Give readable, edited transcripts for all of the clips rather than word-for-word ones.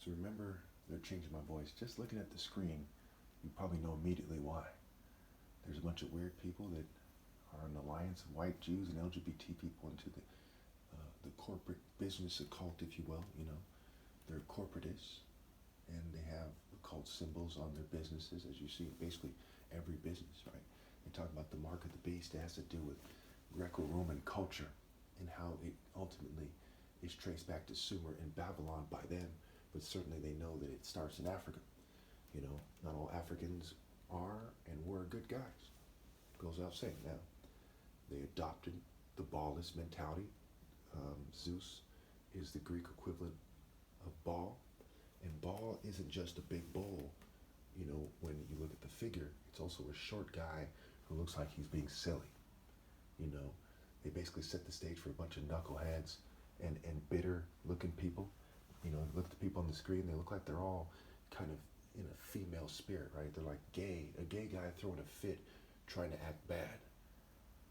So remember, they're changing my voice. Just looking at the screen, you probably know immediately why. There's a bunch of weird people that are an alliance of white Jews and LGBT people into the corporate business occult, if you will. They're corporatists, and they have occult symbols on their businesses, as you see in basically every business, right? They talk about the mark of the beast. It has to do with Greco-Roman culture and how it ultimately is traced back to Sumer and Babylon by them, but certainly they know that it starts in Africa. Not all Africans are and were good guys. Goes without saying. Now, they adopted the ballless mentality. Zeus is the Greek equivalent of Baal, and Baal isn't just a big bull. When you look at the figure, it's also a short guy who looks like he's being silly. You know, they basically set the stage for a bunch of knuckleheads and bitter looking people. Look at the people on the screen, they look like they're all kind of in a female spirit, right? They're like a gay guy throwing a fit, trying to act bad.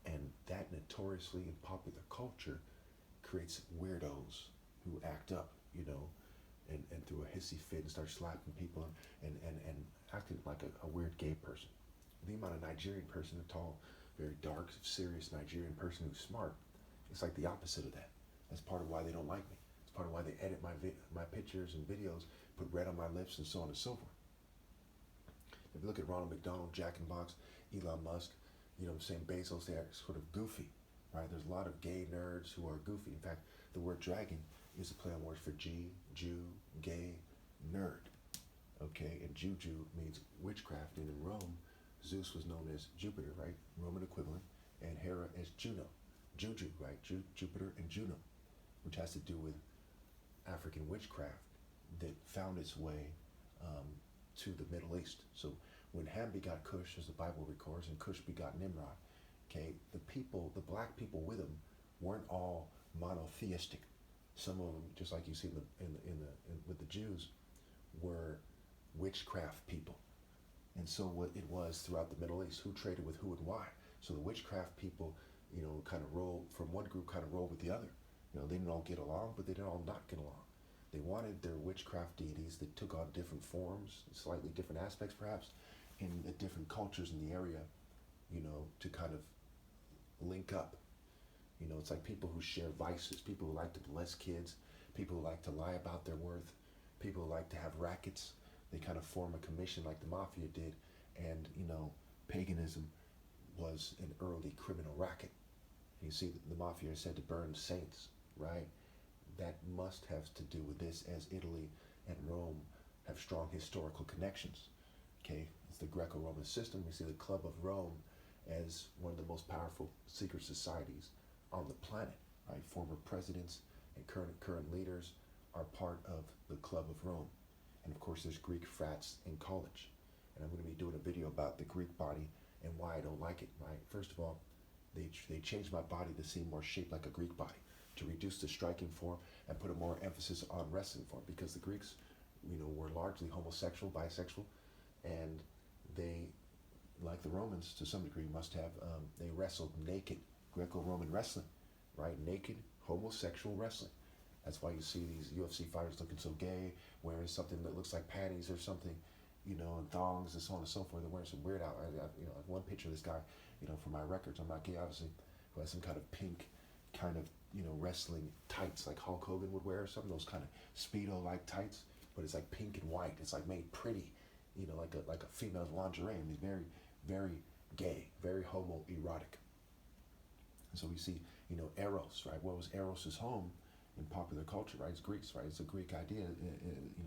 And that notoriously in popular culture creates weirdos who act up, and through a hissy fit and start slapping people and acting like a weird gay person. Think about a Nigerian person, a tall, very dark, serious Nigerian person who's smart. It's like the opposite of that. That's part of why they don't like me. It's part of why they edit my pictures and videos, put red on my lips, and so on and so forth. If you look at Ronald McDonald, Jack in the Box, Elon Musk, Bezos, they are sort of goofy, right? There's a lot of gay nerds who are goofy. In fact, the word dragon is a play on words for G, Jew, gay, nerd. Okay, and juju means witchcraft, and in Rome, Zeus was known as Jupiter, right? Roman equivalent, and Hera as Juno. Juju, right? Jupiter and Juno, which has to do with African witchcraft that found its way to the Middle East. So when Ham begot Cush, as the Bible records, and Cush begot Nimrod, okay, the black people with him weren't all monotheistic. Some of them, just like you see with the Jews, were witchcraft people. And so what it was throughout the Middle East, who traded with who and why. So the witchcraft people, kind of rolled from one group, kind of rolled with the other. They didn't all get along, but they didn't all not get along. They wanted their witchcraft deities that took on different forms, slightly different aspects perhaps, in the different cultures in the area, to kind of link up. It's like people who share vices, people who like to molest kids, people who like to lie about their worth, people who like to have rackets. They kind of form a commission like the mafia did, and paganism was an early criminal racket. You see, the mafia is said to burn saints, right? That must have to do with this, as Italy and Rome have strong historical connections. Okay, it's the Greco-Roman system. We see the Club of Rome as one of the most powerful secret societies on the planet. Right, former presidents and current leaders are part of the Club of Rome, and of course, there's Greek frats in college. And I'm going to be doing a video about the Greek body and why I don't like it. Right, first of all, they changed my body to seem more shaped like a Greek body, to reduce the striking form and put a more emphasis on wrestling form, because the Greeks, were largely homosexual, bisexual, and they, like the Romans to some degree, must have, they wrestled naked, Greco-Roman wrestling, right? Naked, homosexual wrestling. That's why you see these UFC fighters looking so gay, wearing something that looks like panties or something, and thongs and so on and so forth. They're wearing some weird out. Like one picture of this guy, for my records, I'm not gay obviously, who has some kind of pink kind of, wrestling tights like Hulk Hogan would wear or something, those kind of Speedo-like tights, but it's like pink and white. It's like made pretty, like a female's lingerie. And he's very, very gay, very homoerotic. And so we see, Eros, right? What was Eros's home in popular culture, right? It's Greece, right? It's a Greek idea.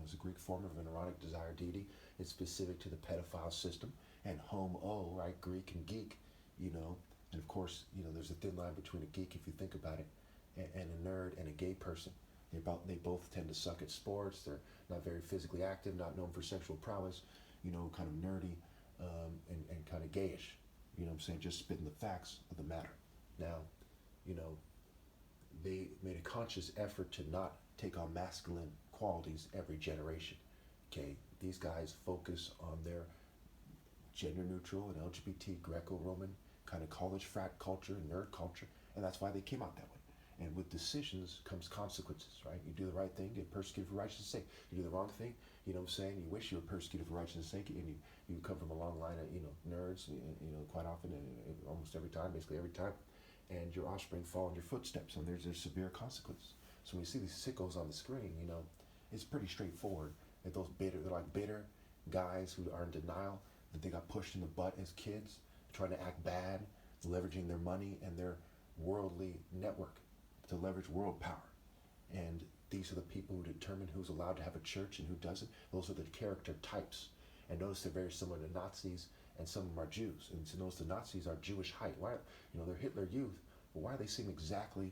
It's a Greek form of an erotic desire deity. It's specific to the pedophile system. And homo, right? Greek and geek, and of course, there's a thin line between a geek, if you think about it, and a nerd and a gay person. They both tend to suck at sports. They're not very physically active, not known for sexual prowess, kind of nerdy, and kind of gayish. I'm saying? Just spitting the facts of the matter. Now, they made a conscious effort to not take on masculine qualities every generation. Okay, these guys focus on their gender neutral and LGBT Greco-Roman kind of college frat culture and nerd culture, and that's why they came out that way. And with decisions comes consequences, right? You do the right thing, get persecuted for righteousness' sake. You do the wrong thing, you know what I'm saying? You wish you were persecuted for righteousness' sake, and you come from a long line of, nerds, quite often, and almost every time, basically every time, and your offspring fall in your footsteps, and there's severe consequences. So when you see these sickos on the screen, it's pretty straightforward that they're like bitter guys who are in denial that they got pushed in the butt as kids, trying to act bad, leveraging their money and their worldly network to leverage world power. And these are the people who determine who's allowed to have a church and who doesn't. Those are the character types. And notice they're very similar to Nazis, and some of them are Jews. And so notice the Nazis are Jewish height. Why? They're Hitler Youth, but why do they seem exactly,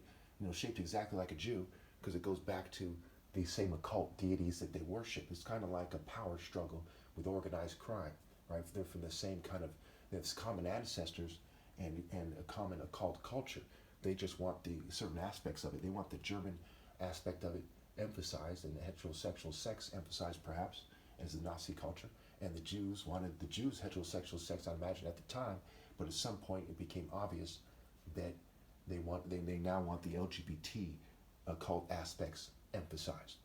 shaped exactly like a Jew? Because it goes back to these same occult deities that they worship. It's kind of like a power struggle with organized crime, right? They're from the same kind of, there's common ancestors and a common occult culture. They just want the certain aspects of it. They want the German aspect of it emphasized, and the heterosexual sex emphasized perhaps as the Nazi culture. And the Jews wanted the Jews' heterosexual sex, I imagine, at the time, but at some point it became obvious that they now want the LGBT occult aspects emphasized.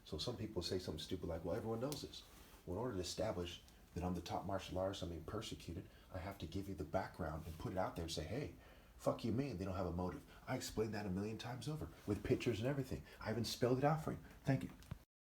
So some people say something stupid like, well, everyone knows this. Well, in order to establish that I'm the top martial artist, I'm being persecuted, I have to give you the background and put it out there and say, hey, fuck you mean they don't have a motive. I explained that a million times over with pictures and everything. I even spelled it out for you. Thank you.